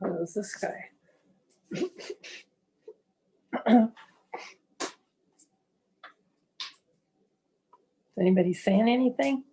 How's this guy? Anybody saying anything?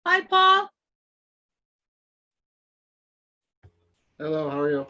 Hi, Paul. Hello, how are you?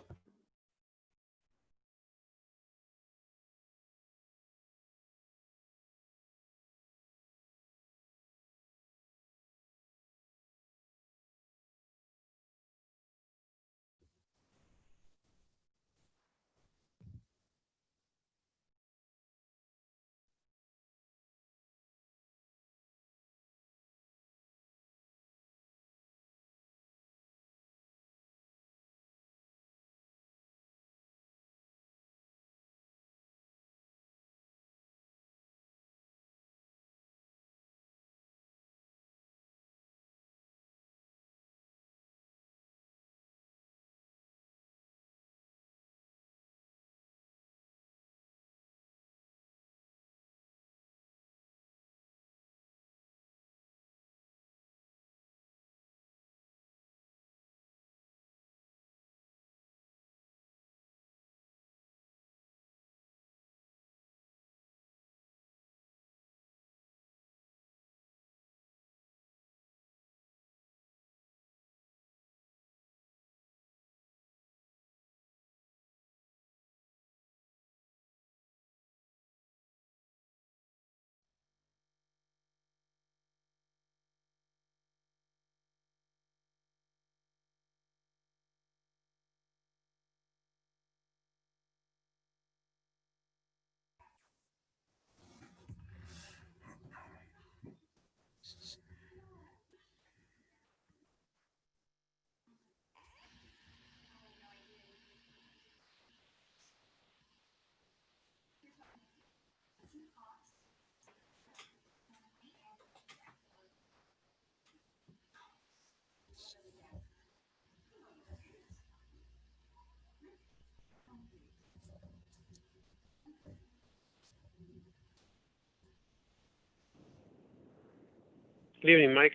Good evening, Mike.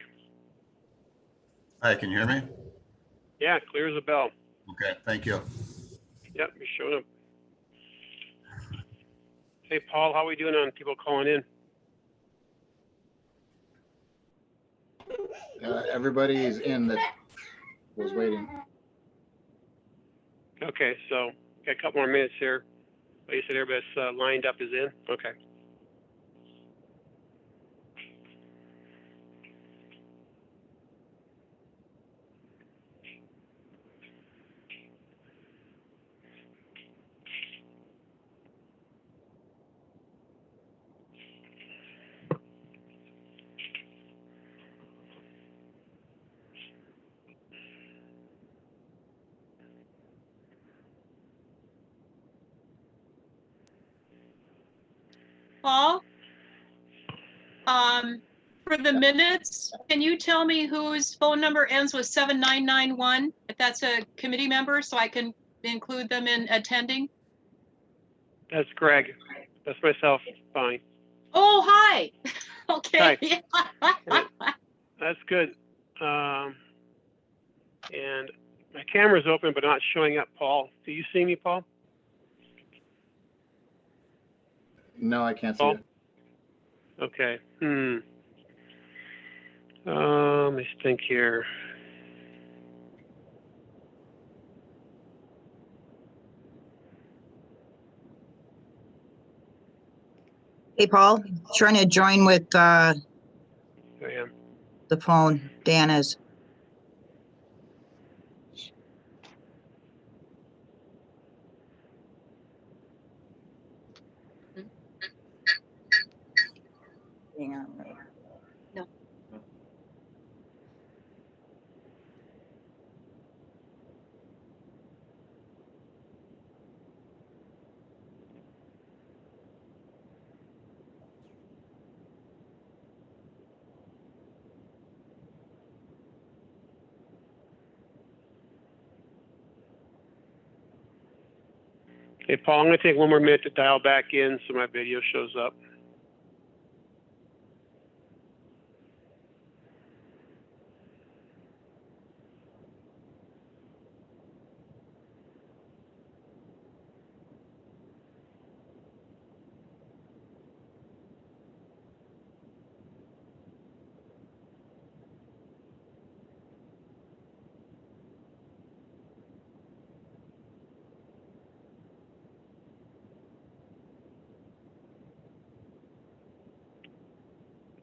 Hi, can you hear me? Yeah, clear as a bell. Okay, thank you. Yep, you showed up. Hey, Paul, how are we doing on people calling in? Everybody's in that was waiting. Okay, so got a couple more minutes here. Oh, you said everybody's lined up is in? Okay. Paul? For the minutes, can you tell me whose phone number ends with 7991? If that's a committee member, so I can include them in attending? That's Greg. That's myself. Fine. Oh, hi. Okay. That's good. And my camera's open, but not showing up, Paul. Do you see me, Paul? No, I can't see Paul? it. Okay. Let me think here. Hey, Paul, trying to join with There I am. the phone. Dan is. Hang on. No. Hey, Paul, I'm going to take one more minute to dial back in so my video shows up.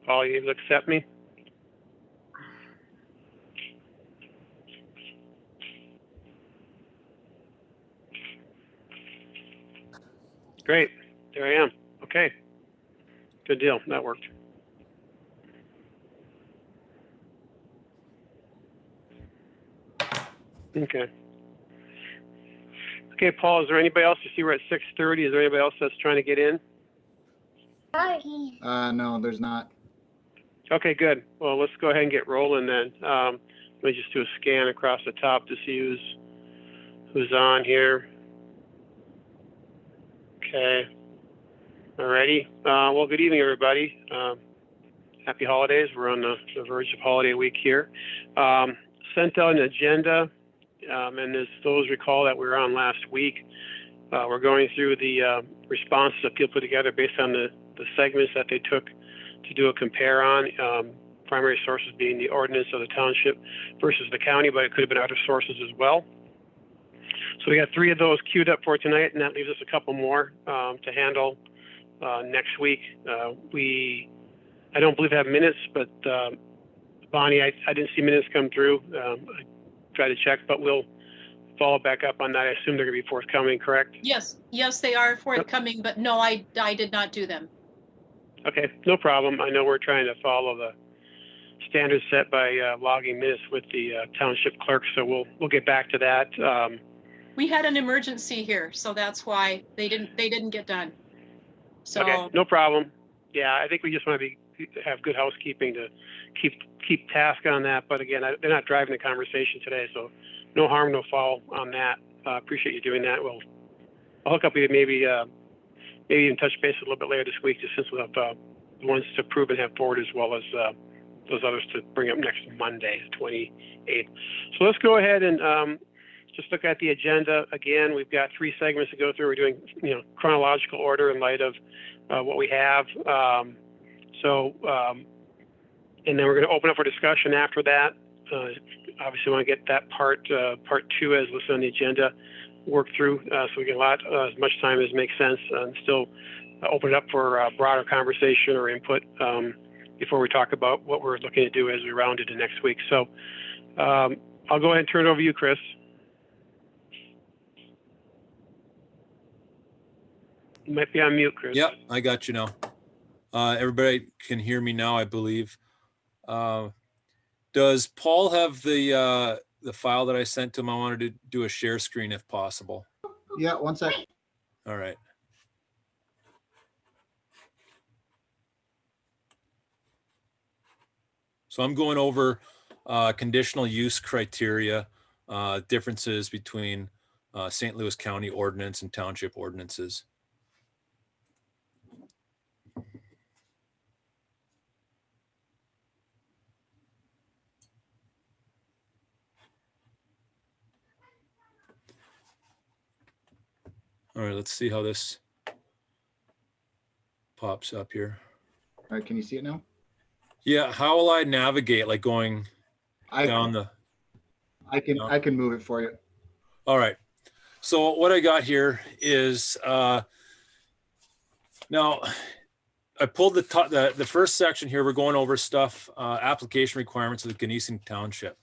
Paul, you able to accept me? Great. There I am. Okay. Good deal. That worked. Okay. Okay, Paul, is there anybody else? You see we're at 6:30. Is there anybody else that's trying to get in? No, there's not. Okay, good. Well, let's go ahead and get rolling then. Let me just do a scan across the top to see who's on here. Okay. Alrighty. Well, good evening, everybody. Happy holidays. We're on the verge of holiday week here. Sent out an agenda, and as those recall that we were on last week, we're going through the responses that people put together based on the segments that they took to do a compare on. Primary sources being the ordinance of the township versus the county, but it could have been other sources as well. So we got 3 of those queued up for tonight, and that leaves us a couple more to handle next week. I don't believe I have minutes, but Bonnie, I didn't see minutes come through. I tried to check, but we'll follow back up on that. I assume they're going to be forthcoming, correct? Yes, they are forthcoming, but no, I did not do them. Okay, no problem. I know we're trying to follow the standards set by logging minutes with the township clerk, so we'll get back to that. We had an emergency here, so that's why they didn't get done. So, Okay, no problem. Yeah, I think we just want to have good housekeeping to keep task on that. But again, they're not driving the conversation today, so no harm, no foul on that. Appreciate you doing that. I'll hook up with you maybe even touch base a little bit later this week, just since we'll have the ones to approve and have forward, as well as those others to bring up next Monday, 28th. So let's go ahead and just look at the agenda. Again, we've got 3 segments to go through. We're doing, chronological order in light of what we have. And then we're going to open up for discussion after that. Obviously, we want to get that part 2 as listed on the agenda worked through, so we get as much time as makes sense, and still open it up for broader conversation or input before we talk about what we're looking to do as we round into next week. So I'll go ahead and turn it over to you, Chris. You might be on mute, Chris. Yep, I got you now. Everybody can hear me now, I believe. Does Paul have the file that I sent to him? I wanted to do a share screen if possible. Yeah, one sec. All right. So I'm going over conditional use criteria, differences between St. Louis County ordinance and township ordinances. All right, let's see how this pops up here. All right, can you see it now? Yeah, how will I navigate, like going down the? I can move it for you. All right. So what I got here is now I pulled the first section here. We're going over stuff, application requirements of the Geneson Township.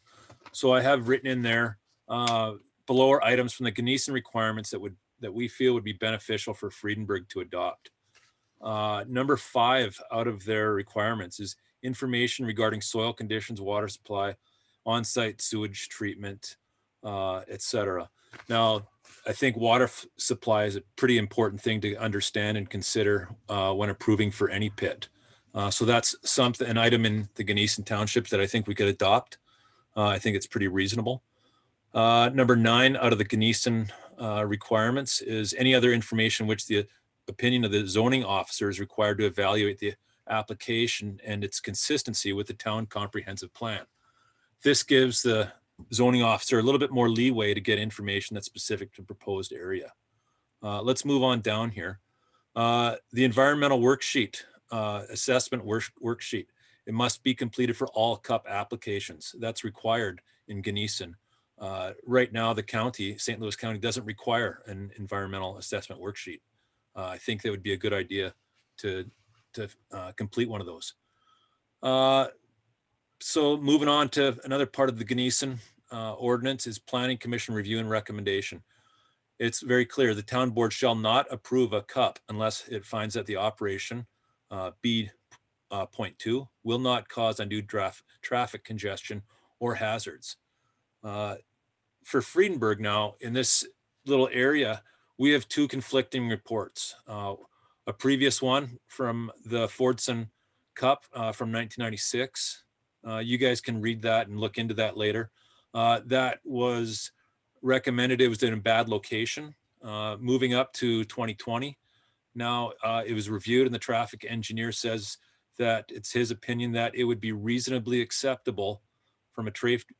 So I have written in there below are items from the Geneson requirements that we feel would be beneficial for Friedenberg to adopt. Number 5 out of their requirements is information regarding soil conditions, water supply, on-site sewage treatment, etc. Now, I think water supply is a pretty important thing to understand and consider when approving for any pit. So that's an item in the Geneson Township that I think we could adopt. I think it's pretty reasonable. Number 9 out of the Geneson requirements is any other information which the opinion of the zoning officer is required to evaluate the application and its consistency with the town comprehensive plan. This gives the zoning officer a little bit more leeway to get information that's specific to proposed area. Let's move on down here. The environmental worksheet, assessment worksheet, it must be completed for all CUP applications. That's required in Geneson. Right now, the county, St. Louis County, doesn't require an environmental assessment worksheet. I think that would be a good idea to complete one of those. So moving on to another part of the Geneson ordinance is Planning Commission review and recommendation. It's very clear the town board shall not approve a CUP unless it finds that the operation, B.2, will not cause undue traffic congestion or hazards. For Friedenberg now, in this little area, we have 2 conflicting reports. A previous one from the Fordson CUP from 1996. You guys can read that and look into that later. That was recommended, it was in a bad location. Moving up to 2020, now it was reviewed and the traffic engineer says that it's his opinion that it would be reasonably acceptable from a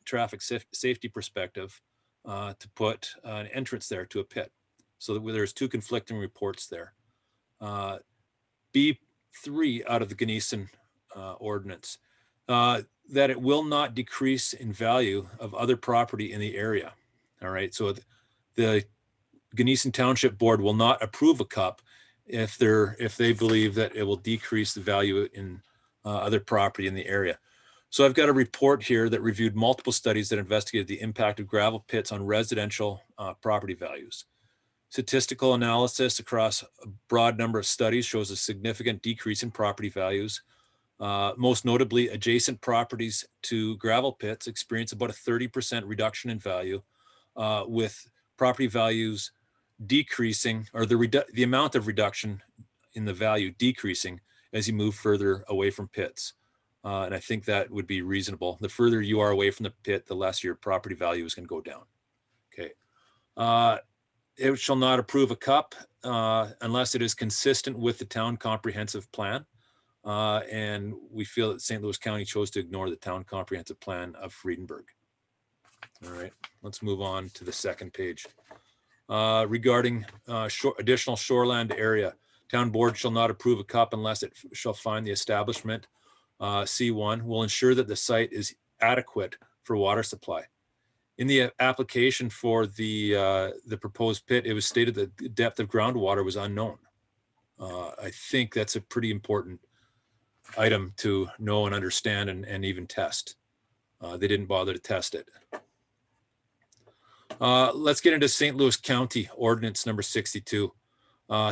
traffic safety perspective to put an entrance there to a pit. So there's 2 conflicting reports there. B3 out of the Geneson ordinance, that it will not decrease in value of other property in the area. All right, so the Geneson Township Board will not approve a CUP if they believe that it will decrease the value in other property in the area. So I've got a report here that reviewed multiple studies that investigated the impact of gravel pits on residential property values. Statistical analysis across a broad number of studies shows a significant decrease in property values. Most notably, adjacent properties to gravel pits experience about a 30% reduction in value, with property values decreasing, or the amount of reduction in the value decreasing as you move further away from pits. And I think that would be reasonable. The further you are away from the pit, the less your property value is going to go down. Okay. It shall not approve a cup unless it is consistent with the town comprehensive plan. And we feel that St. Louis County chose to ignore the town comprehensive plan of Friedenberg. All right, let's move on to the second page. Regarding additional shoreland area, town board shall not approve a cup unless it shall find the establishment, C1, will ensure that the site is adequate for water supply. In the application for the proposed pit, it was stated that the depth of groundwater was unknown. I think that's a pretty important item to know and understand and even test. They didn't bother to test it. Let's get into St. Louis County Ordinance number 62,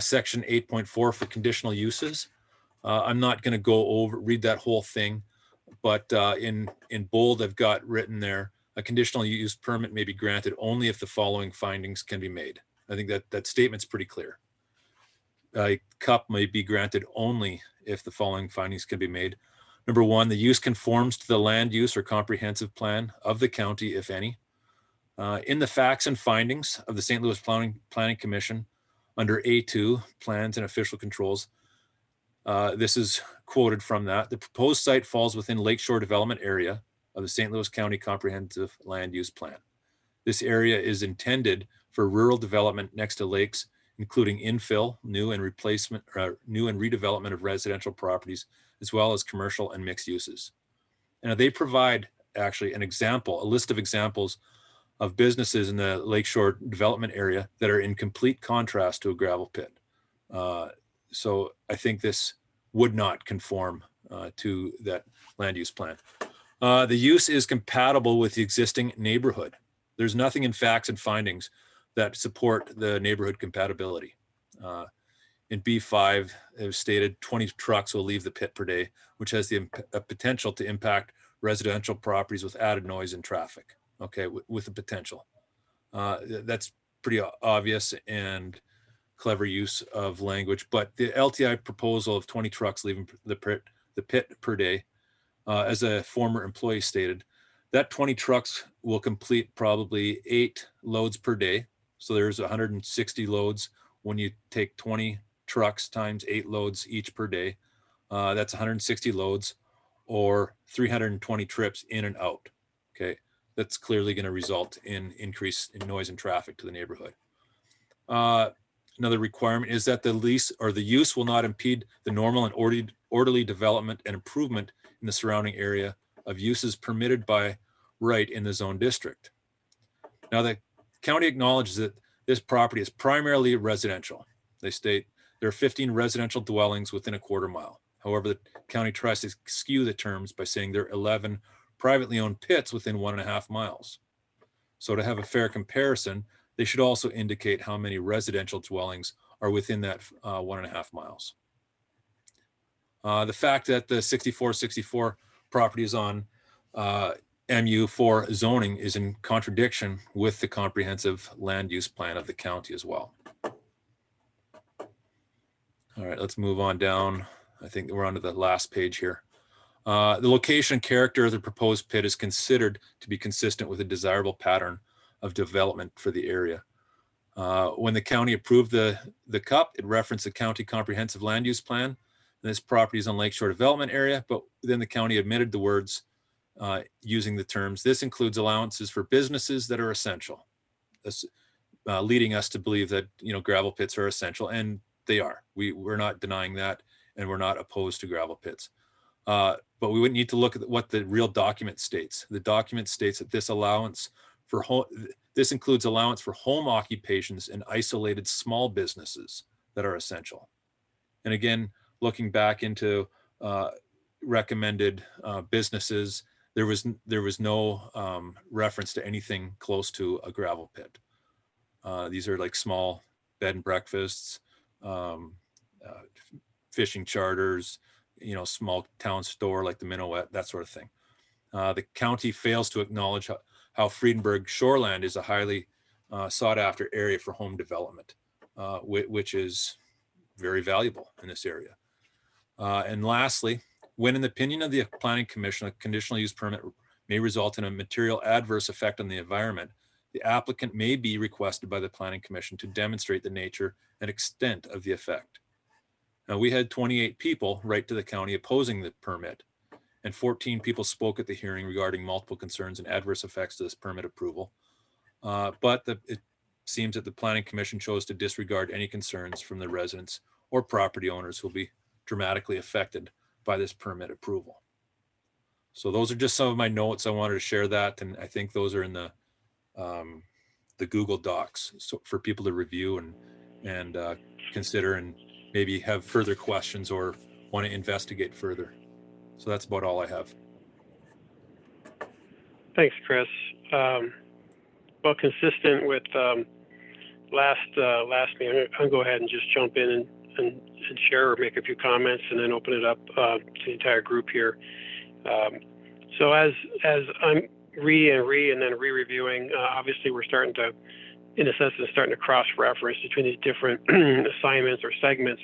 section 8.4 for conditional uses. I'm not going to go read that whole thing, but in bold, I've got written there, a conditional use permit may be granted only if the following findings can be made. I think that statement's pretty clear. A cup may be granted only if the following findings can be made. Number one, the use conforms to the land use or comprehensive plan of the county, if any. In the facts and findings of the St. Louis Planning Commission under A2, plans and official controls, this is quoted from that. The proposed site falls within Lakeshore Development Area of the St. Louis County Comprehensive Land Use Plan. This area is intended for rural development next to lakes, including infill, new and redevelopment of residential properties, as well as commercial and mixed uses. And they provide actually an example, a list of examples of businesses in the Lakeshore Development Area that are in complete contrast to a gravel pit. So I think this would not conform to that land use plan. The use is compatible with the existing neighborhood. There's nothing in facts and findings that support the neighborhood compatibility. In B5, it was stated 20 trucks will leave the pit per day, which has the potential to impact residential properties with added noise and traffic. Okay, with the potential. That's pretty obvious and clever use of language, but the LTI proposal of 20 trucks leaving the pit per day, as a former employee stated, that 20 trucks will complete probably 8 loads per day. So there's 160 loads. When you take 20 trucks times 8 loads each per day, that's 160 loads or 320 trips in and out. Okay, that's clearly going to result in increase in noise and traffic to the neighborhood. Another requirement is that the lease or the use will not impede the normal and orderly development and improvement in the surrounding area of uses permitted by right in the zone district. Now, the county acknowledges that this property is primarily residential. They state there are 15 residential dwellings within a quarter mile. However, the county tries to skew the terms by saying there are 11 privately owned pits within 1.5 miles. So to have a fair comparison, they should also indicate how many residential dwellings are within that 1.5 miles. The fact that the 6464 property is on MU4 zoning is in contradiction with the comprehensive land use plan of the county as well. All right, let's move on down. I think we're on to the last page here. The location and character of the proposed pit is considered to be consistent with a desirable pattern of development for the area. When the county approved the CUP, it referenced the county comprehensive land use plan. And this property is on Lakeshore Development Area, but then the county omitted the words using the terms, this includes allowances for businesses that are essential. This, leading us to believe that, gravel pits are essential, and they are. We're not denying that, and we're not opposed to gravel pits. But we would need to look at what the real document states. The document states that this allowance for this includes allowance for home occupations and isolated small businesses that are essential. And again, looking back into recommended businesses, there was no reference to anything close to a gravel pit. These are like small bed and breakfasts, fishing charters, small town store like the Minuet, that sort of thing. The county fails to acknowledge how Friedenberg shoreland is a highly sought after area for home development, which is very valuable in this area. And lastly, when in the opinion of the Planning Commission, a conditional use permit may result in a material adverse effect on the environment, the applicant may be requested by the Planning Commission to demonstrate the nature and extent of the effect. Now, we had 28 people write to the county opposing the permit, and 14 people spoke at the hearing regarding multiple concerns and adverse effects to this permit approval. But it seems that the Planning Commission chose to disregard any concerns from the residents or property owners who will be dramatically affected by this permit approval. So those are just some of my notes. I wanted to share that, and I think those are in the Google Docs, so for people to review and consider, and maybe have further questions or want to investigate further. So that's about all I have. Thanks, Chris. Well, consistent with last meeting, I'll go ahead and just jump in and share or make a few comments, and then open it up to the entire group here. So as I'm and then re-reviewing, obviously we're starting to, in a sense, starting to cross-reference between these different assignments or segments.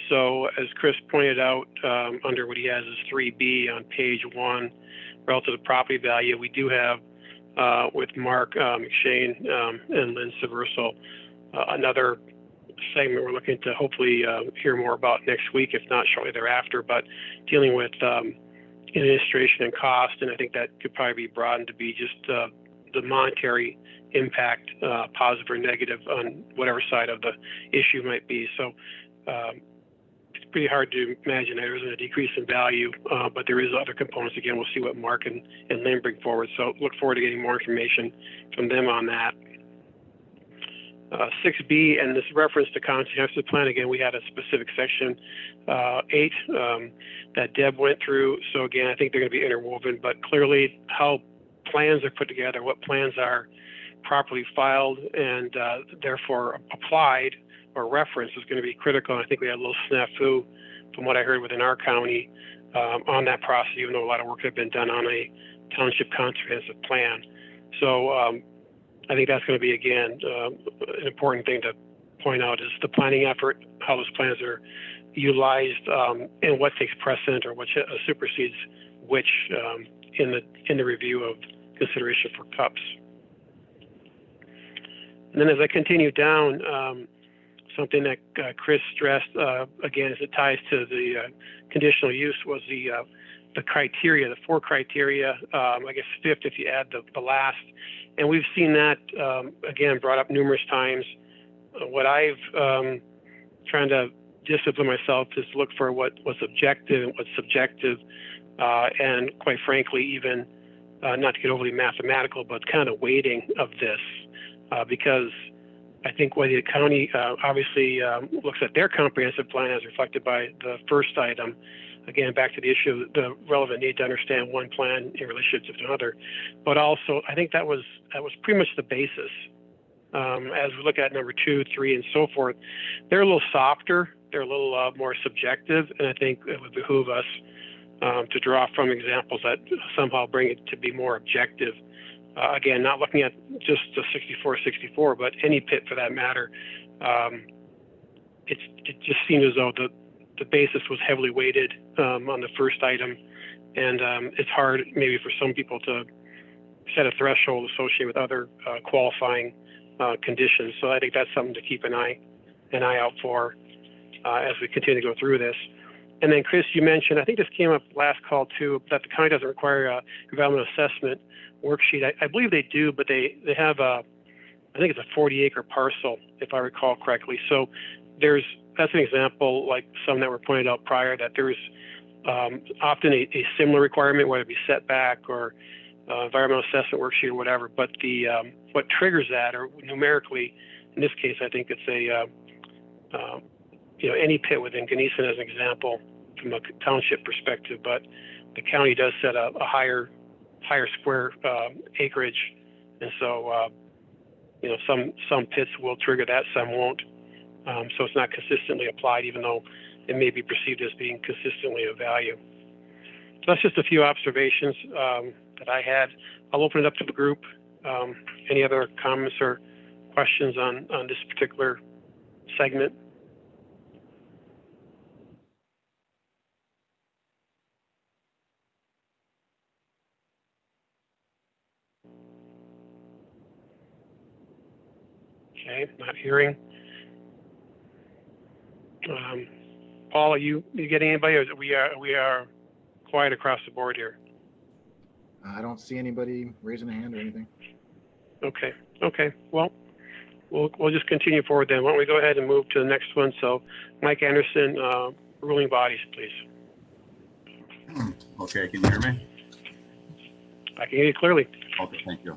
So as Chris pointed out, under what he has as 3B on page 1, relative to property value, we do have with Mark McShane and Lynn Seversal another segment we're looking to hopefully hear more about next week, if not shortly thereafter, but dealing with administration and cost. And I think that could probably be broadened to be just the monetary impact, positive or negative, on whatever side of the issue might be. So it's pretty hard to imagine there isn't a decrease in value, but there is other components. Again, we'll see what Mark and Lynn bring forward. So look forward to getting more information from them on that. 6B, and this reference to comprehensive plan, again, we had a specific section 8 that Deb went through. So again, I think they're going to be interwoven, but clearly how plans are put together, what plans are properly filed and therefore applied or referenced is going to be critical. And I think we had a little snafu from what I heard within our county on that process, even though a lot of work had been done on a township comprehensive plan. So I think that's going to be, again, an important thing to point out is the planning effort, how those plans are utilized, and what takes precedent or what supersedes which in the review of consideration for CUPs. And then as I continue down, something that Chris stressed, again, as it ties to the conditional use, was the criteria, the 4 criteria, I guess 5th if you add the last. And we've seen that, again, brought up numerous times. What I've trying to discipline myself is look for what's objective and what's subjective, and quite frankly, even not to get overly mathematical, but kind of weighting of this, because I think when the county obviously looks at their comprehensive plan as reflected by the first item, again, back to the issue of the relevant need to understand one plan in relationship to another. But also, I think that was pretty much the basis. As we look at number 2, 3, and so forth, they're a little softer. They're a little more subjective, and I think it would behoove us to draw from examples that somehow bring it to be more objective. Again, not looking at just the 64, but any PIT for that matter. It just seemed as though the basis was heavily weighted on the first item, and it's hard maybe for some people to set a threshold associated with other qualifying conditions. So I think that's something to keep an eye out for as we continue to go through this. And then Chris, you mentioned, I think this came up last call too, that the county doesn't require a environmental assessment worksheet. I believe they do, but they have I think it's a 40-acre parcel, if I recall correctly. So that's an example, like some that were pointed out prior, that there's often a similar requirement, whether it be setback or environmental assessment worksheet or whatever. But what triggers that, or numerically, in this case, I think it's any pit within Geneson as an example from a township perspective, but the county does set a higher square acreage, and so some pits will trigger that, some won't. So it's not consistently applied, even though it may be perceived as being consistently of value. So that's just a few observations that I had. I'll open it up to the group. Any other comments or questions on this particular segment? hearing. Paul, are you getting anybody, or we are quiet across the board here? I don't see anybody raising a hand or anything. Okay. Well, we'll just continue forward then. Why don't we go ahead and move to the next one? So, Mike Anderson, ruling bodies, please. Okay, can you hear me? I can hear you clearly. Okay, thank you.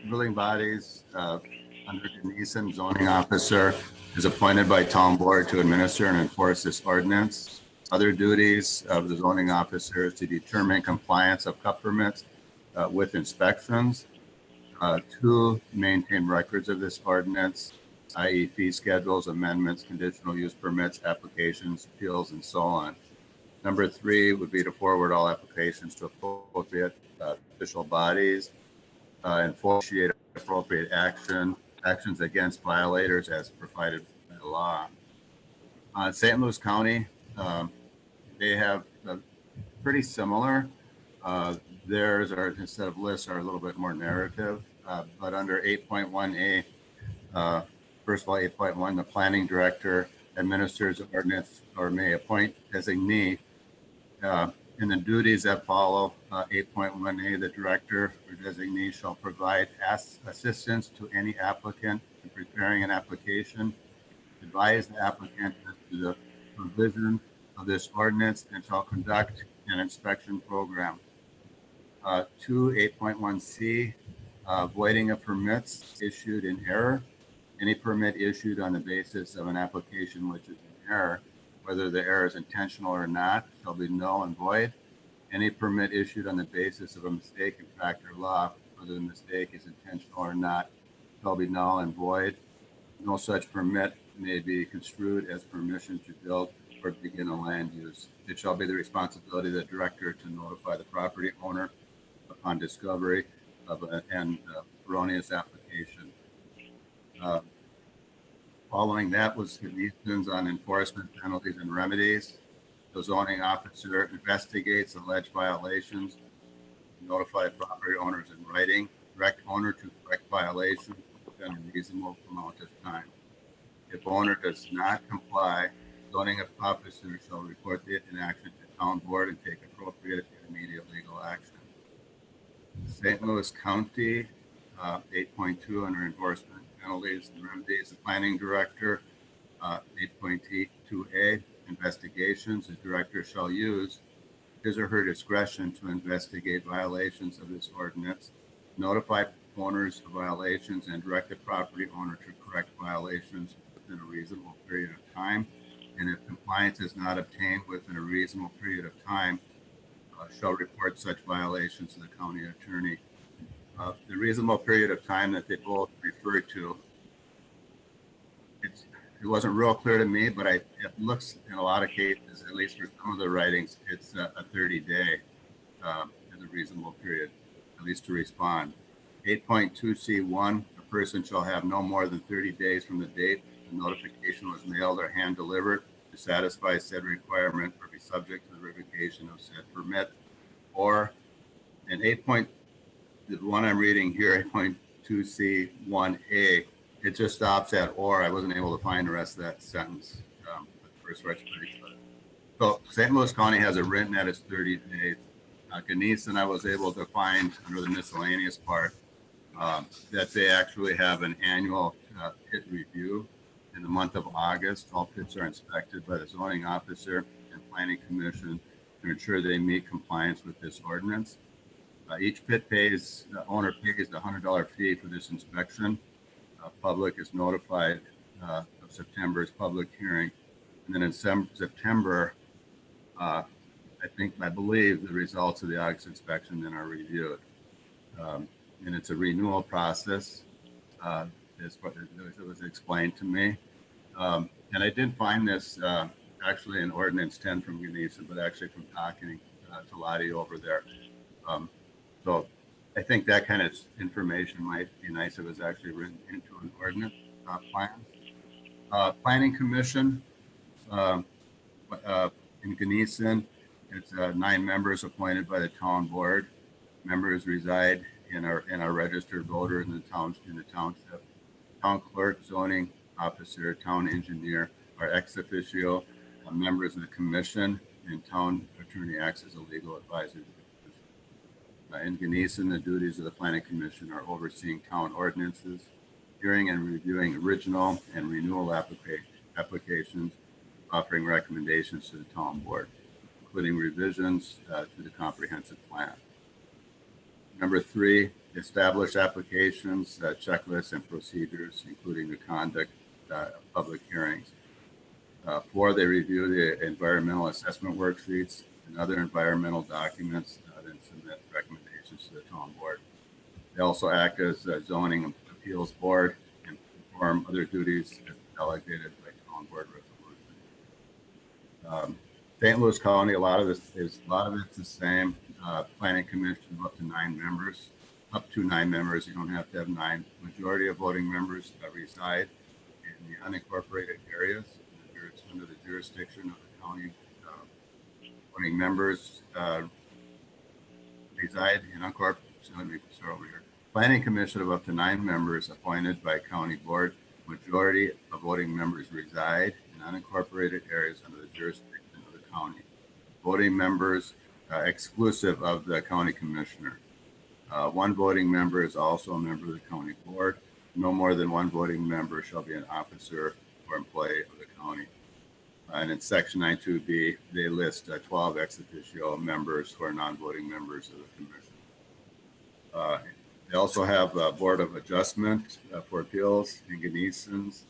Ruling bodies, under Denison, zoning officer is appointed by town board to administer and enforce this ordinance. Other duties of the zoning officer is to determine compliance of CUP permits with inspections. 2, maintain records of this ordinance, i.e. fee schedules, amendments, conditional use permits, applications, appeals, and so on. Number 3 would be to forward all applications to appropriate official bodies, initiate appropriate actions against violators as provided by the law. St. Louis County, they have pretty similar. Theirs are, instead of lists, are a little bit more narrative. But under 8.1A, first of all, 8.1, the planning director administers the ordinance or may appoint designee. In the duties that follow 8.1A, the director or designee shall provide assistance to any applicant in preparing an application, advise the applicant as to the provision of this ordinance, and shall conduct an inspection program. 8.1C, voiding of permits issued in error. Any permit issued on the basis of an application which is in error, whether the error is intentional or not, shall be null and void. Any permit issued on the basis of a mistake in fact or law, whether the mistake is intentional or not, shall be null and void. No such permit may be construed as permission to build or begin a land use. It shall be the responsibility of the director to notify the property owner upon discovery of an erroneous application. Following that was conditions on enforcement penalties and remedies. The zoning officer investigates alleged violations, notify property owners in writing, direct owner to correct violations within a reasonable amount of time. If owner does not comply, zoning officer shall report the inaction to town board and take appropriate and immediate legal action. St. Louis County, 8.2 under enforcement penalties and remedies, the planning director, 8.2A, investigations. The director shall use his or her discretion to investigate violations of this ordinance, notify owners of violations, and direct the property owner to correct violations within a reasonable period of time. And if compliance is not obtained within a reasonable period of time, shall report such violations to the county attorney. The reasonable period of time that they both refer to, it wasn't real clear to me, but it looks in a lot of cases, at least for some of the writings, it's a 30-day is a reasonable period, at least to respond. 8.2C1, a person shall have no more than 30 days from the date the notification was mailed or hand delivered to satisfy said requirement or be subject to the revocation of said permit. Or in the one I'm reading here, 8.2C1A, it just stops at or. I wasn't able to find the rest of that sentence. The first part's pretty clear. So St. Louis County has it written at its 30 days. Gunnison, I was able to find under the miscellaneous part that they actually have an annual pit review in the month of August. All pits are inspected by the zoning officer and planning commission to ensure they meet compliance with this ordinance. Each pit the owner pays the $100 fee for this inspection. Public is notified of September's public hearing. And then in September, I believe the results of the August inspection then are reviewed. And it's a renewal process, is what it was explained to me. And I didn't find this actually in Ordinance 10 from Gunnison, but actually from talking to Lottie over there. So I think that kind of information might be nice if it was actually written into an ordinance plan. Planning Commission in Gunnison, it's 9 members appointed by the town board. Members reside in our registered voter in the township. town clerk, zoning officer, town engineer are ex officio members of the commission, and town attorney acts as a legal advisor to the commission. In Geneson, the duties of the planning commission are overseeing town ordinances, hearing and reviewing original and renewal applications, offering recommendations to the town board, including revisions to the comprehensive plan. Number 3, establish applications, checklists, and procedures, including the conduct of public hearings. 4, they review the environmental assessment worksheets and other environmental documents, then submit recommendations to the town board. They also act as a zoning appeals board and perform other duties delegated by town board resolution. St. Louis County, a lot of it's the same. Planning commission of up to 9 members. Up to 9 members. You don't have to have 9. Majority of voting members reside in the unincorporated areas. It's under the jurisdiction of the county. Voting members reside in unincorporated. So let me start over here. Planning commission of up to 9 members appointed by county board. Majority of voting members reside in unincorporated areas under the jurisdiction of the county. Voting members exclusive of the county commissioner. 1 voting member is also a member of the county board. No more than 1 voting member shall be an officer or employee of the county. And in section 92B, they list 12 ex officio members who are non-voting members of the commission. They also have a board of adjustment for appeals in Geneson's.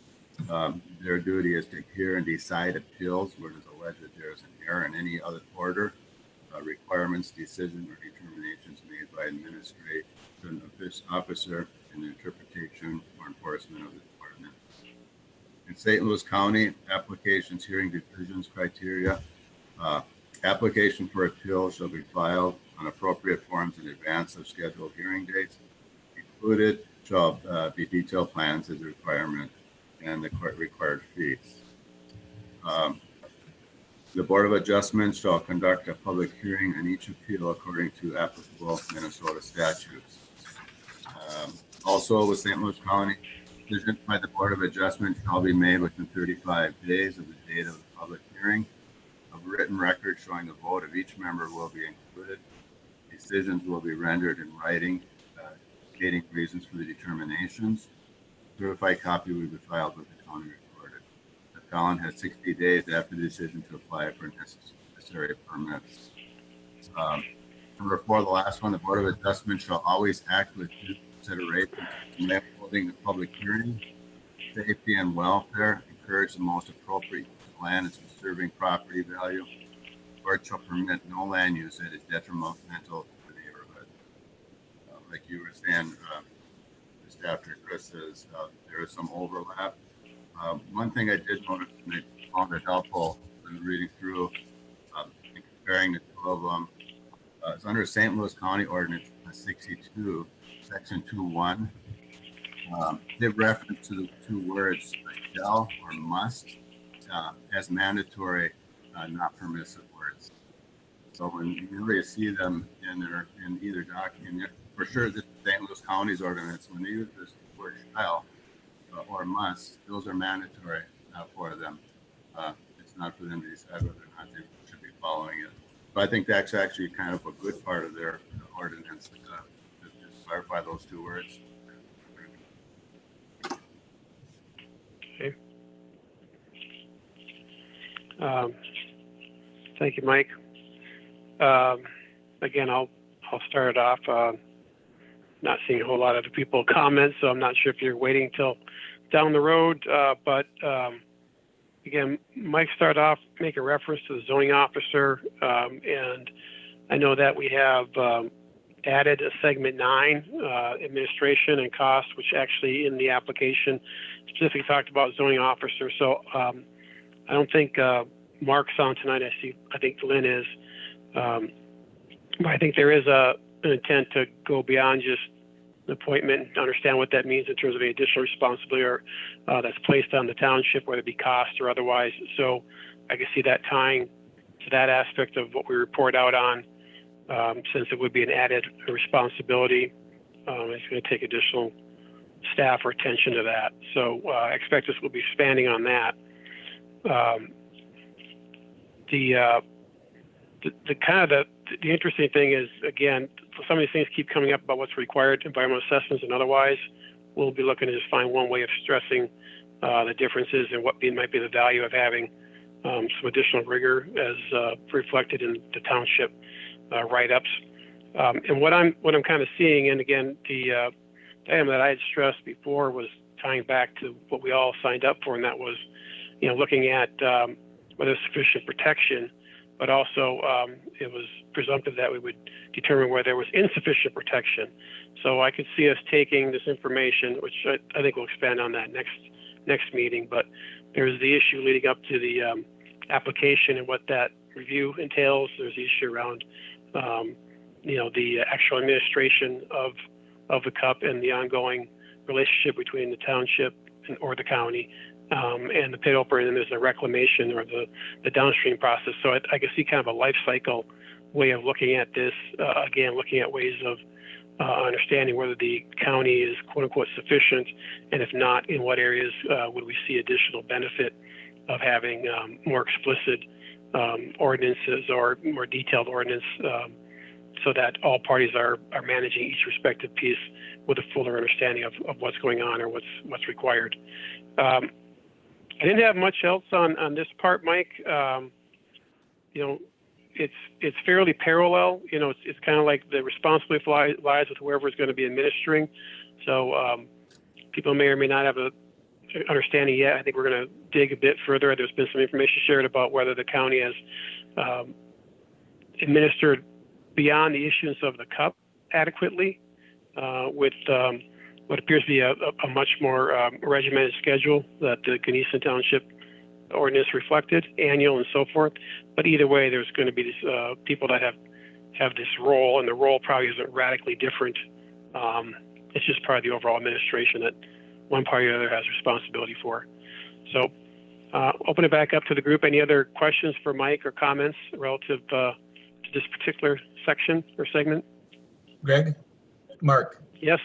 Their duty is to hear and decide appeals where it is alleged that there is an error in any other order, requirements, decision, or determinations made by administration officer in the interpretation or enforcement of the ordinance. In St. Louis County, applications, hearing, decisions, criteria, application for appeal shall be filed on appropriate forms in advance of scheduled hearing dates. Included shall be detailed plans as a requirement and the court required fees. The Board of Adjustment shall conduct a public hearing on each appeal according to applicable Minnesota statutes. Also with St. Louis County, decision by the Board of Adjustment shall be made within 35 days of the date of the public hearing. A written record showing the vote of each member will be included. Decisions will be rendered in writing, stating reasons for the determinations. Certified copy will be filed with the county recorder. The felon has 60 days after the decision to apply for necessary permits. Number 4, the last one, the Board of Adjustment shall always act with due consideration in holding the public hearing, safety and welfare, encourage the most appropriate use of land and conserving property value. Court shall permit no land use that is detrimental to the neighborhood. Like you were saying, just after Chris says, there is some overlap. One thing I did notice, and I found it helpful when reading through and comparing the 2 of them, it's under St. Louis County Ordinance 62, Section 2.1. They reference to the 2 words shall or must as mandatory, not permissive words. So when you really see them in either document, for sure the St. Louis County's ordinance, when they use this word shall or must, those are mandatory for them. It's not for them to decide whether or not they should be following it. But I think that's actually kind of a good part of their ordinance to just clarify those 2 words. Okay. Thank you, Mike. Again, I'll start it off. Not seeing a whole lot of people comment, so I'm not sure if you're waiting till down the road. But again, Mike started off making reference to the zoning officer, and I know that we have added a segment 9, administration and cost, which actually in the application specifically talked about zoning officer. So I don't think Mark's on tonight. I think Lynn is. But I think there is an intent to go beyond just an appointment and understand what that means in terms of the additional responsibility or that's placed on the township, whether it be cost or otherwise. So I can see that tying to that aspect of what we report out on, since it would be an added responsibility. It's going to take additional staff or attention to that. So I expect us will be expanding on that. The interesting thing is, again, some of these things keep coming up about what's required, environmental assessments and otherwise. We'll be looking to just find one way of stressing the differences and what might be the value of having some additional rigor as reflected in the township write-ups. And what I'm kind of seeing, and again, the item that I had stressed before was tying back to what we all signed up for, and that was, looking at whether there's sufficient protection, but also it was presumptive that we would determine whether there was insufficient protection. So I could see us taking this information, which I think we'll expand on that next meeting, but there's the issue leading up to the application and what that review entails. There's the issue around, the actual administration of the CUP and the ongoing relationship between the township or the county and the pit opener, and then there's the reclamation or the downstream process. So I can see kind of a life cycle way of looking at this, again, looking at ways of understanding whether the county is quote unquote sufficient, and if not, in what areas would we see additional benefit of having more explicit ordinances or more detailed ordinance so that all parties are managing each respective piece with a fuller understanding of what's going on or what's required. I didn't have much else on this part, Mike. It's fairly parallel. It's kind of like the responsibility lies with whoever is going to be administering. So people may or may not have a understanding yet. I think we're going to dig a bit further. There's been some information shared about whether the county has administered beyond the issuance of the CUP adequately with what appears to be a much more regimented schedule that the Gunnison Township ordinance reflected, annual and so forth. But either way, there's going to be these people that have this role, and the role probably isn't radically different. It's just part of the overall administration that one party or the other has responsibility for. So open it back up to the group. Any other questions for Mike or comments relative to this particular section or segment? Greg? Mark? Yes.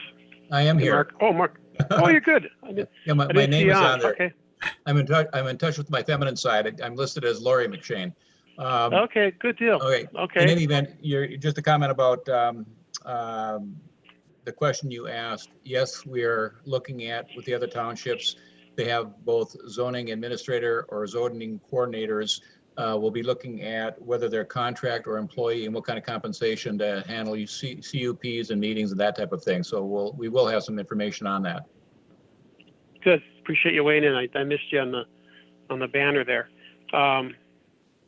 I am here. Mark. Oh, Mark. Oh, you're good. Yeah, my name is on there. Okay. I'm in touch with my feminine side. I'm listed as Lori McShane. Okay, good deal. Okay. Okay. In any event, just a comment about the question you asked. Yes, we are looking at with the other townships. They have both zoning administrator or zoning coordinators. We'll be looking at whether they're contract or employee and what kind of compensation to handle CUPs and meetings and that type of thing. So we will have some information on that. Good. Appreciate you weighing in. I missed you on the banner there.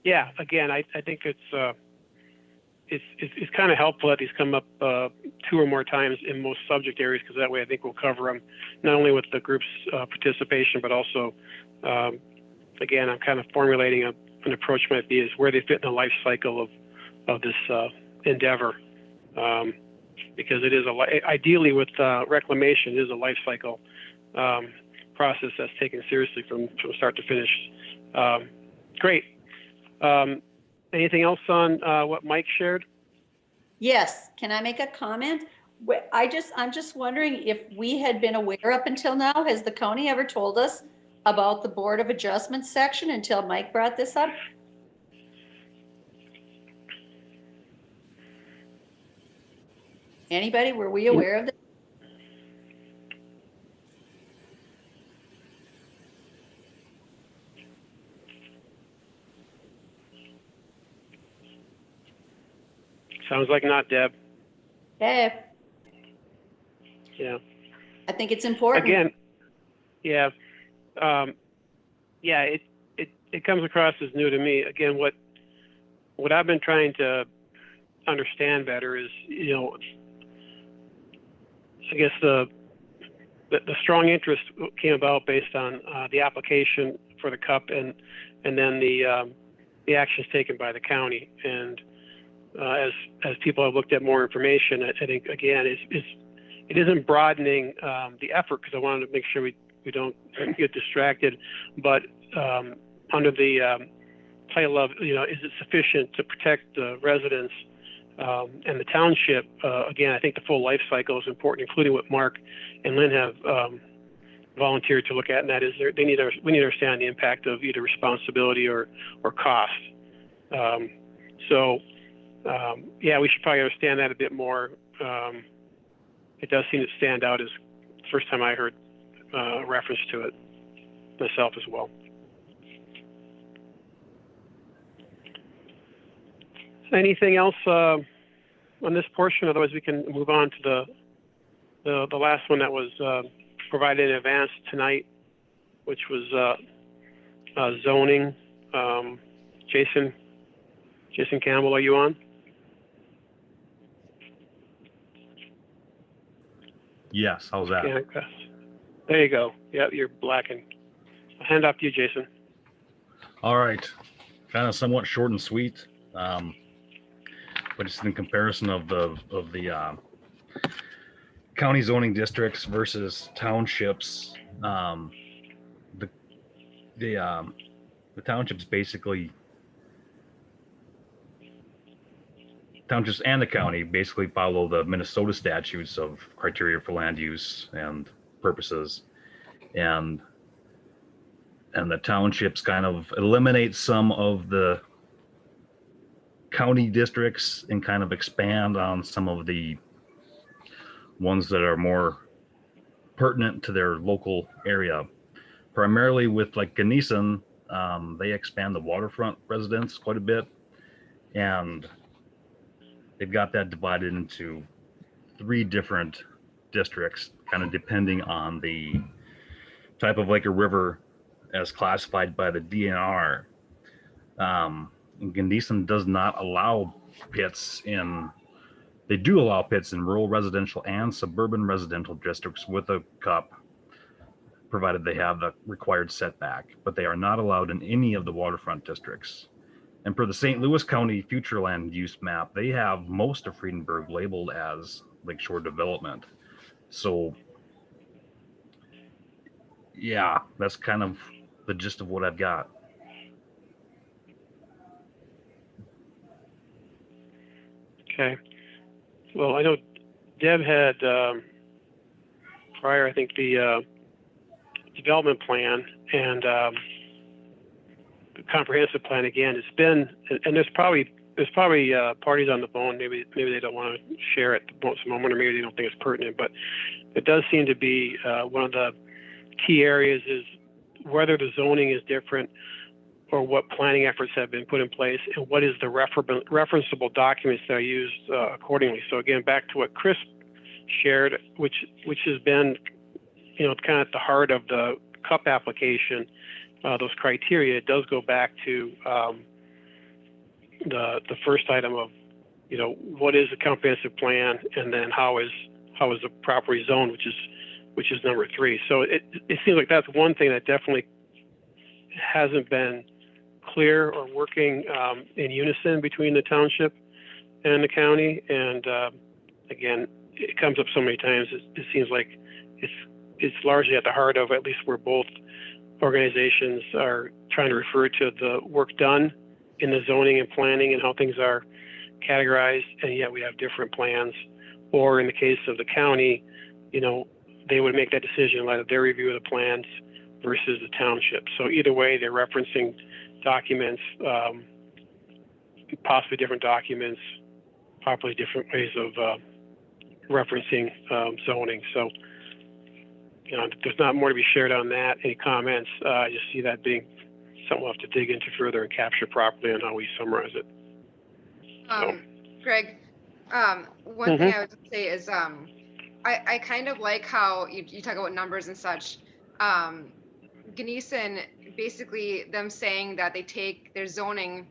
Yeah. Again, I think it's kind of helpful that these come up 2 or more times in most subject areas, because that way I think we'll cover them not only with the group's participation, but also, again, I'm kind of formulating an approach might be is where they fit in the life cycle of this endeavor, because it is ideally with reclamation, it is a life cycle process that's taken seriously from start to finish. Great. Anything else on what Mike shared? Yes, can I make a comment? I'm just wondering if we had been aware up until now, has the county ever told us about the Board of Adjustment section until Mike brought this up? Anybody, were we aware of that? Sounds like not, Deb. Okay, Yeah. I think it's important. Again, yeah. It comes across as new to me. Again, what I've been trying to understand better is, I guess the strong interest came about based on the application for the CUP and then the actions taken by the county. And as people have looked at more information, I think again it isn't broadening the effort, because I wanted to make sure we don't get distracted, but under the title of, is it sufficient to protect the residents And the township, again, I think the full life cycle is important, including what Mark and Lynn have volunteered to look at, and that is we need to understand the impact of either responsibility or cost. Yeah, we should probably understand that a bit more. It does seem to stand out as the first time I heard a reference to it myself as well. Anything else on this portion? Otherwise, we can move on to the last one that was provided in advance tonight, which was zoning. Jason Campbell, are you on? Yes, how's that? Yeah, there you go. Yeah, you're blacking. I'll hand off to you, Jason. All right, kind of somewhat short and sweet, but just in comparison of the county zoning districts versus townships. The townships basically, townships and the county basically follow the Minnesota statutes of criteria for land use and purposes, and the townships kind of eliminate some of the county districts and kind of expand on some of the ones that are more pertinent to their local area. Primarily with like Gunnison, they expand the waterfront residents quite a bit, and they've got that divided into 3 different districts, kind of depending on the type of lake or river as classified by the DNR. Gunnison does not allow pits in, they do allow pits in rural residential and suburban residential districts with a cup, provided they have the required setback, but they are not allowed in any of the waterfront districts. And for the St. Louis County future land use map, they have most of Friedenberg labeled as lakeshore development. So yeah, that's kind of the gist of what I've got. Okay. Well, I know Deb had prior, I think, the development plan and the comprehensive plan. Again, it's been, and there's probably parties on the phone. Maybe they don't want to share it at the moment, or maybe they don't think it's pertinent. But it does seem to be one of the key areas is whether the zoning is different or what planning efforts have been put in place, and what is the referenceable documents that are used accordingly. So again, back to what Chris shared, which has been, kind of at the heart of the CUP application, those criteria. It does go back to the first item of, what is a comprehensive plan, and then how is the property zoned, which is number 3. So it seems like that's one thing that definitely hasn't been clear or working in unison between the township and the county. And again, it comes up so many times. It seems like it's largely at the heart of, at least where both organizations are trying to refer to the work done in the zoning and planning and how things are categorized, and yet we have different plans. Or in the case of the county, they would make that decision in light of their review of the plans versus the township. So either way, they're referencing documents, possibly different documents, possibly different ways of referencing zoning. So, there's not more to be shared on that. Any comments? I just see that being something we'll have to dig into further and capture properly on how we summarize it. Greg, one thing I would say is I kind of like how you talk about numbers and such. Gunnison, basically them saying that they take their zoning,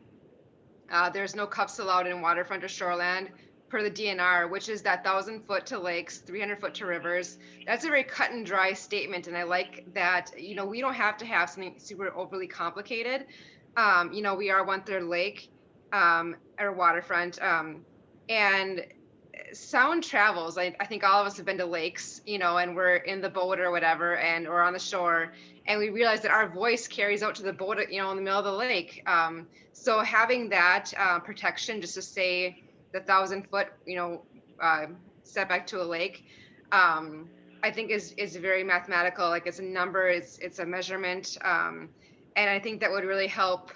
there's no cups allowed in waterfront or shoreland per the DNR, which is that 1,000 foot to lakes, 300 foot to rivers. That's a very cut and dry statement. And I like that, we don't have to have something super overly complicated. We are 1/3 lake or waterfront. And sound travels. I think all of us have been to lakes, and we're in the boat or whatever, and we're on the shore, and we realize that our voice carries out to the boat, in the middle of the lake. So having that protection, just to say, the 1,000-foot, setback to a lake, I think is very mathematical. Like it's a number, it's a measurement. And I think that would really help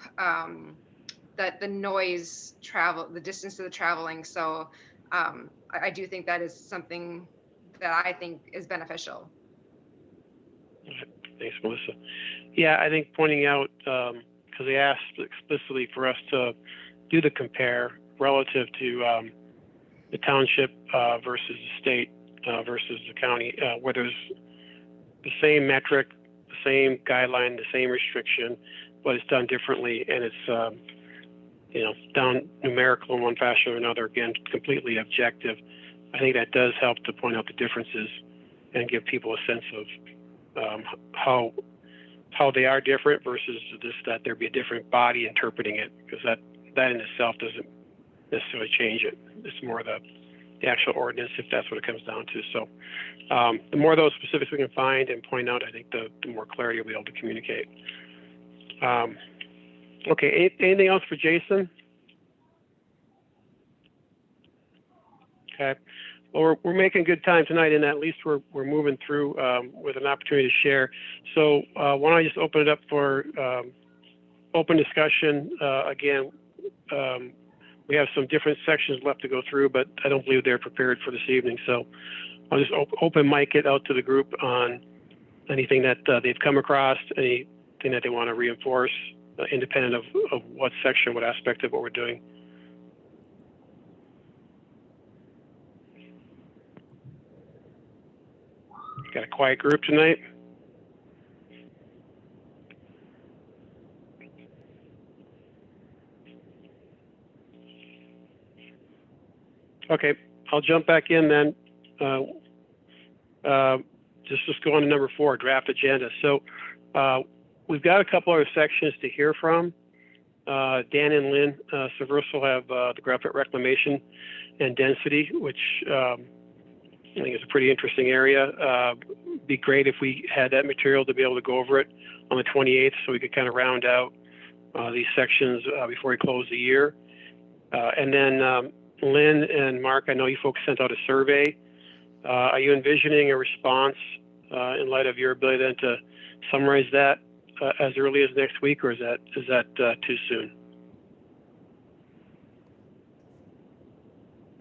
that the noise travel, the distance of the traveling. So I do think that is something that I think is beneficial. Thanks, Melissa. Yeah, I think pointing out, because they asked explicitly for us to do the compare relative to the township versus the state versus the county, where there's the same metric, the same guideline, the same restriction, but it's done differently, and it's down numerical in one fashion or another. Again, completely objective. I think that does help to point out the differences and give people a sense of how they are different versus that there be a different body interpreting it, because that in itself doesn't necessarily change it. It's more the actual ordinance, if that's what it comes down to. So the more of those specifics we can find and point out, I think the more clarity we'll be able to communicate. Okay, anything else for Jason? Okay. Well, we're making good time tonight, and at least we're moving through with an opportunity to share. So why don't I just open it up for open discussion. Again, we have some different sections left to go through, but I don't believe they're prepared for this evening. So I'll just open mic it out to the group on anything that they've come across, anything that they want to reinforce, independent of what section, what aspect of what we're doing. Got a quiet group tonight. Okay, I'll jump back in then. Just go on to number 4, draft agenda. So we've got a couple other sections to hear from. Dan and Lynn Seversal have the graphite reclamation and density, which I think is a pretty interesting area. Be great if we had that material to be able to go over it on the 28th, so we could kind of round out these sections before we close the year. And then Lynn and Mark, I know you folks sent out a survey. Are you envisioning a response in light of your ability then to summarize that as early as next week, or is that too soon?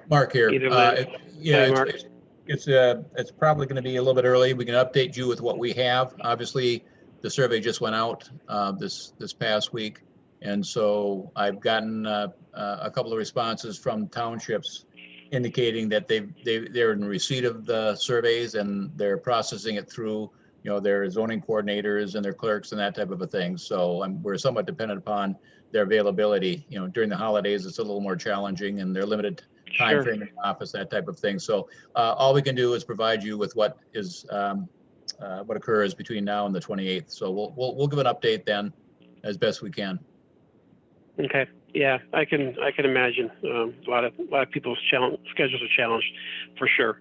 Mark here. Hey, Mark. It's probably going to be a little bit early. We can update you with what we have. Obviously, the survey just went out this past week, and so I've gotten a couple of responses from townships indicating that they're in receipt of the surveys and they're processing it through their zoning coordinators and their clerks and that type of a thing. So we're somewhat dependent upon their availability. During the holidays, it's a little more challenging, and they're limited time frame in the office, that type of thing. So all we can do is provide you with what is what occurs between now and the 28th. So we'll give an update then as best we can. Okay. Yeah, I can imagine a lot of people's schedules are challenged for sure.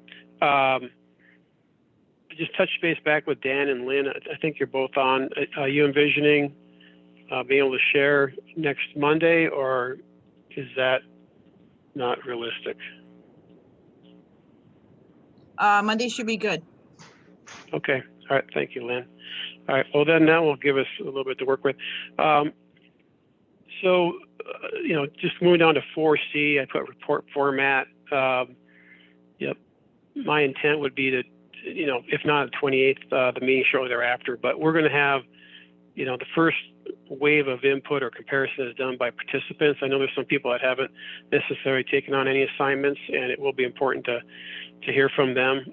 Just touch base back with Dan and Lynn. I think you're both on. Are you envisioning being able to share next Monday, or is that not realistic? Monday should be good. Okay. All right. Thank you, Lynn. All right. Well, then that will give us a little bit to work with. So, just moving down to 4C, I put report format. Yep. My intent would be to, if not the 28th, the meeting shortly thereafter, but we're going to have, the first wave of input or comparison is done by participants. I know there's some people that haven't necessarily taken on any assignments, and it will be important to hear from them.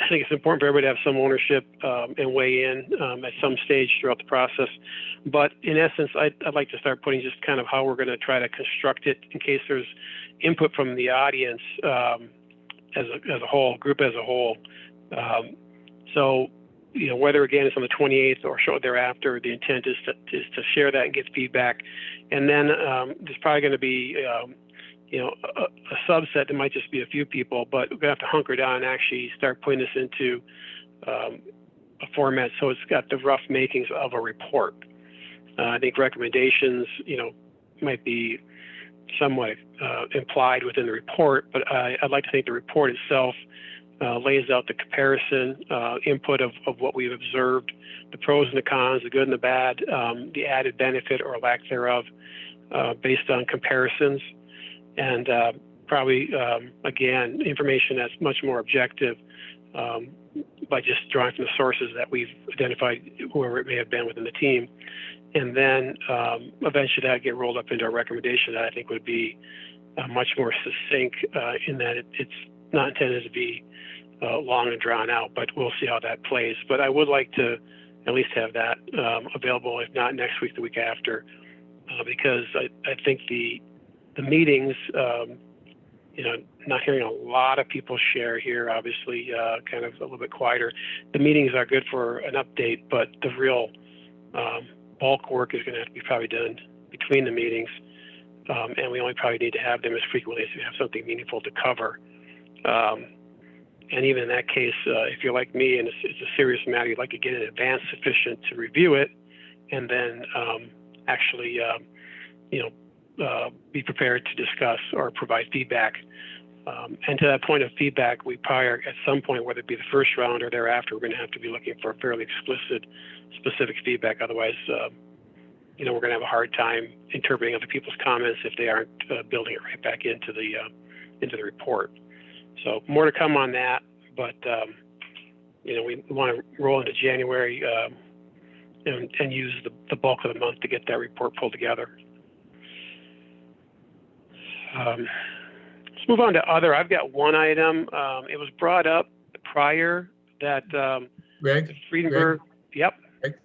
I think it's important for everybody to have some ownership and weigh in at some stage throughout the process. But in essence, I'd like to start putting just kind of how we're going to try to construct it in case there's input from the audience as a whole, group as a whole. So, whether again it's on the 28th or shortly thereafter, the intent is to share that and get feedback. And then there's probably going to be a subset that might just be a few people, but we're gonna have to hunker down and actually start putting this into a format so it's got the rough makings of a report. I think recommendations, might be somewhat implied within the report, but I'd like to think the report itself lays out the comparison input of what we've observed, the pros and the cons, the good and the bad, the added benefit or lack thereof, based on comparisons, and probably, again, information that's much more objective by just drawing from the sources that we've identified, whoever it may have been within the team. And then eventually that get rolled up into a recommendation that I think would be much more succinct in that it's not intended to be long and drawn out, but we'll see how that plays. But I would like to at least have that available, if not next week, the week after, because I think the meetings, not hearing a lot of people share here, obviously, kind of a little bit quieter. The meetings are good for an update, but the real bulk work is going to have to be probably done between the meetings, and we only probably need to have them as frequently as we have something meaningful to cover. And even in that case, if you're like me and it's a serious matter, you'd like to get in advance sufficient to review it, and then actually, be prepared to discuss or provide feedback. And to that point of feedback, we probably are, at some point, whether it be the first round or thereafter, we're going to have to be looking for fairly explicit, specific feedback. Otherwise, we're going to have a hard time interpreting other people's comments if they aren't building it right back into the report. So more to come on that, but we want to roll into January and use the bulk of the month to get that report pulled together. Let's move on to other. I've got one item. It was brought up prior that Greg? Friedenberg. Yep.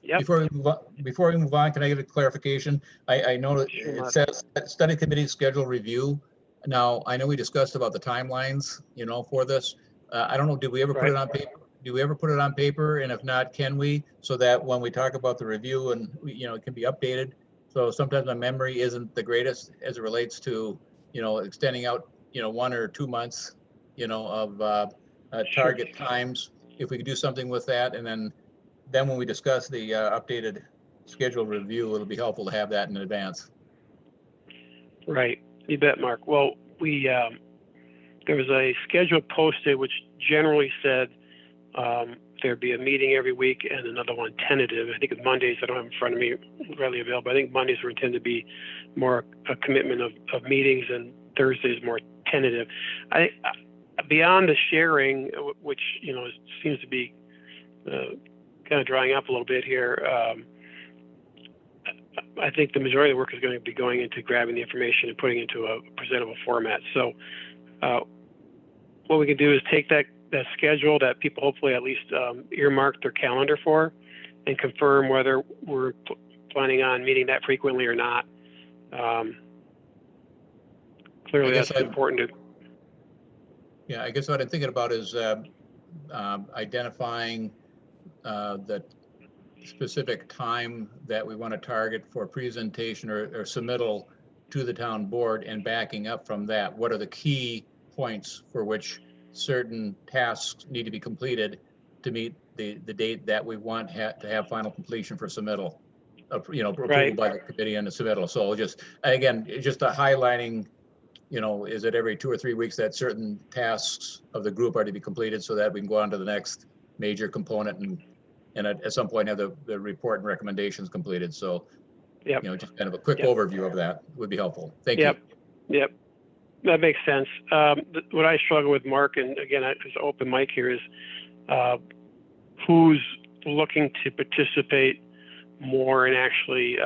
Yep. Before we move on, can I get a clarification? I know that it says study committee schedule review. Now, I know we discussed about the timelines, for this. I don't know, did we ever put it on paper? Do we ever put it on paper? And if not, can we? So that when we talk about the review and, it can be updated. So sometimes my memory isn't the greatest as it relates to, extending out, 1 or 2 months, of target times. If we could do something with that, and then when we discuss the updated schedule review, it'll be helpful to have that in advance. Right. You bet, Mark. Well, there was a schedule posted which generally said there'd be a meeting every week and another one tentative. I think Mondays, I don't have in front of me readily available. I think Mondays were intended to be more a commitment of meetings, and Thursdays more tentative. Beyond the sharing, which seems to be kind of drying up a little bit here. I think the majority of the work is going to be going into grabbing the information and putting it into a presentable format. So what we can do is take that schedule that people hopefully at least earmark their calendar for, and confirm whether we're planning on meeting that frequently or not. Clearly that's important to. Yeah, I guess what I'm thinking about is identifying the specific time that we want to target for presentation or submittal to the town board, and backing up from that, what are the key points for which certain tasks need to be completed to meet the date that we want to have final completion for submittal, approval Right. by the committee and the submittal. So just a highlighting, is it every 2 or 3 weeks that certain tasks of the group are to be completed, so that we can go on to the next major component and at some point have the report and recommendations completed. So, Yep. Just kind of a quick overview of that would be helpful. Thank you. Yep. That makes sense. What I struggle with, Mark, and again, it's open mic here, is who's looking to participate more in actually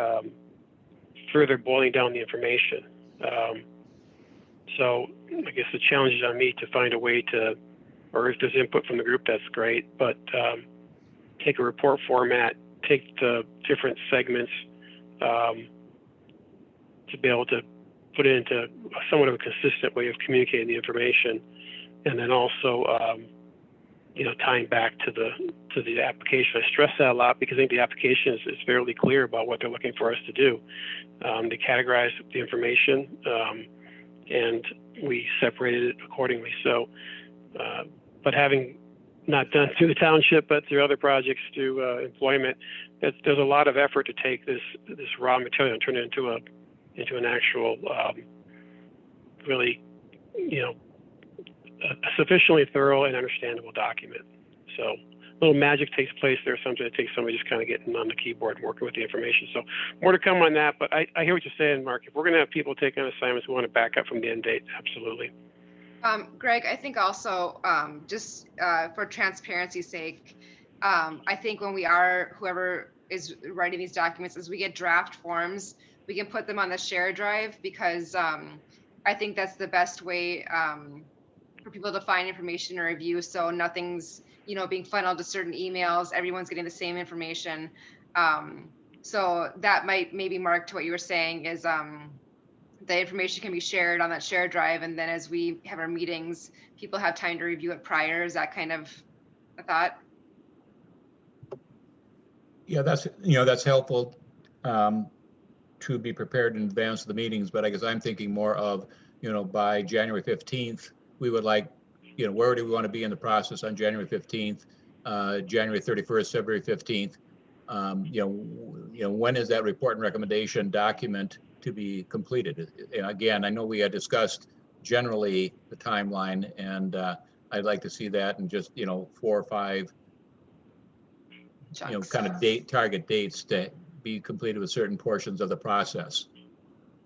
further boiling down the information. So I guess the challenge is on me to find a way to, or if there's input from the group, that's great, but take a report format, take the different segments to be able to put it into somewhat of a consistent way of communicating the information, and then also, tying back to the application. I stress that a lot because I think the application is fairly clear about what they're looking for us to do. They categorize the information, and we separated it accordingly. So, but having not done through the township, but through other projects, through employment, there's a lot of effort to take this raw material and turn it into an actual really, a sufficiently thorough and understandable document. So a little magic takes place there. Sometimes it takes somebody just kind of getting on the keyboard and working with the information. So more to come on that, but I hear what you're saying, Mark. If we're going to have people take on assignments, we want to back up from the end date. Absolutely. Greg, I think also just for transparency's sake, I think when whoever is writing these documents, as we get draft forms, we can put them on the share drive, because I think that's the best way for people to find information or review. So nothing's, being funneled to certain emails. Everyone's getting the same information. So that might maybe, Mark, to what you were saying is the information can be shared on that share drive. And then as we have our meetings, people have time to review it prior. Is that kind of a thought? Yeah, that's helpful to be prepared in advance of the meetings. But I guess I'm thinking more of, by January 15th, we would like, where do we want to be in the process on January 15th, January 31st, February 15th? When is that report and recommendation document to be completed? Again, I know we had discussed generally the timeline, and I'd like to see that in just 4 or 5 Chunks. kind of target dates to be completed with certain portions of the process.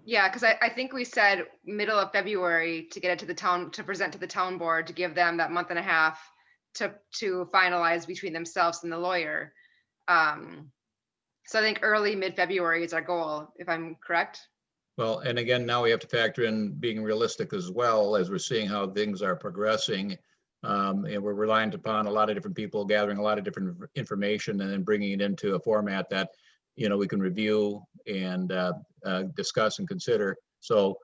Yeah, because I think we said middle of February to get it to the town, to present to the town board, to give them that month and a half to finalize between themselves and the lawyer. So I think early mid-February is our goal, if I'm correct. Well, and again, now we have to factor in being realistic as well, as we're seeing how things are progressing. And we're reliant upon a lot of different people gathering a lot of different information and then bringing it into a format that, we can review and discuss and consider. So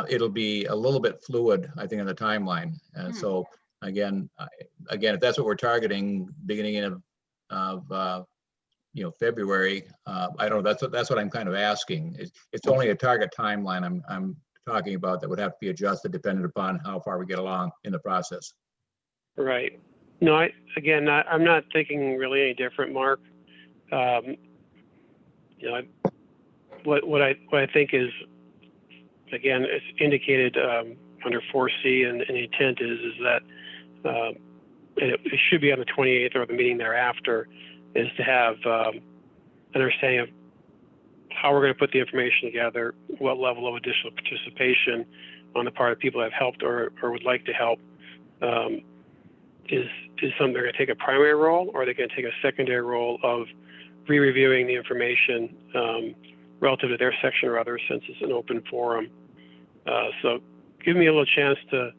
it'll be a little bit fluid, I think, in the timeline. And so again, if that's what we're targeting, beginning of February, I don't know, that's what I'm kind of asking. It's only a target timeline I'm talking about that would have to be adjusted depending upon how far we get along in the process. Right. No, I'm not thinking really any different, Mark. What I think is, again, it's indicated under 4C, and the intent is that it should be on the 28th or the meeting thereafter, is to have an understanding of how we're going to put the information together, what level of additional participation on the part of people that have helped or would like to help. Is something they're going to take a primary role, or are they going to take a secondary role of re-reviewing the information relative to their section or others, since it's an open forum. So give me a little chance to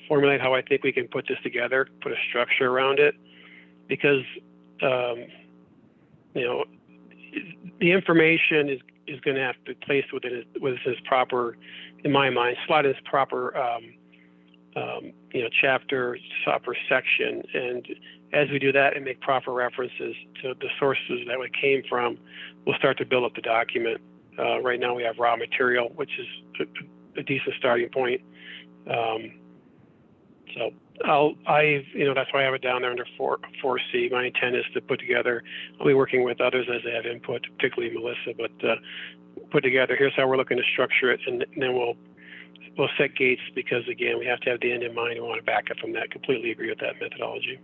formulate how I think we can put this together, put a structure around it, because the information is going to have to be placed within its proper, in my mind, slot its proper chapter, proper section. And as we do that and make proper references to the sources that it came from, we'll start to build up the document. Right now we have raw material, which is a decent starting point. So that's why I have it down there under 4C. My intent is to put together, I'll be working with others as they have input, particularly Melissa, but put together, here's how we're looking to structure it, and then we'll set gates, because again, we have to have the end in mind. We want to back up from that. Completely agree with that methodology.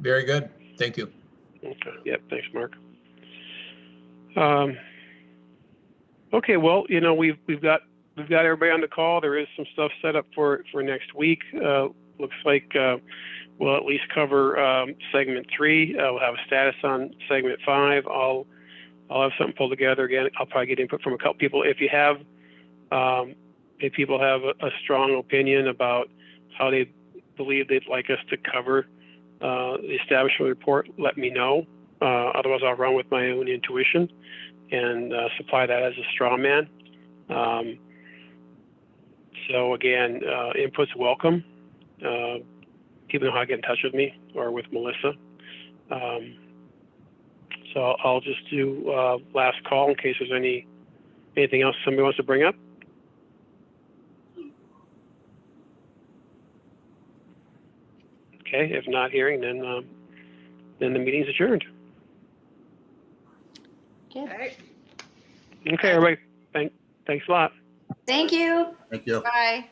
Very good. Thank you. Okay. Yep. Thanks, Mark. Okay. Well, we've got everybody on the call. There is some stuff set up for next week. Looks like we'll at least cover segment 3. We'll have a status on segment 5. I'll have something pulled together. Again, I'll probably get input from a couple people. If people have a strong opinion about how they believe they'd like us to cover the establishment report, let me know. Otherwise, I'll run with my own intuition and supply that as a straw man. So again, input's welcome. People know how to get in touch with me or with Melissa. So I'll just do last call in case there's anything else somebody wants to bring up. Okay, if not hearing, then the meeting's adjourned. Okay. All right. Okay, everybody. Thanks a lot. Thank you. Thank you. Bye.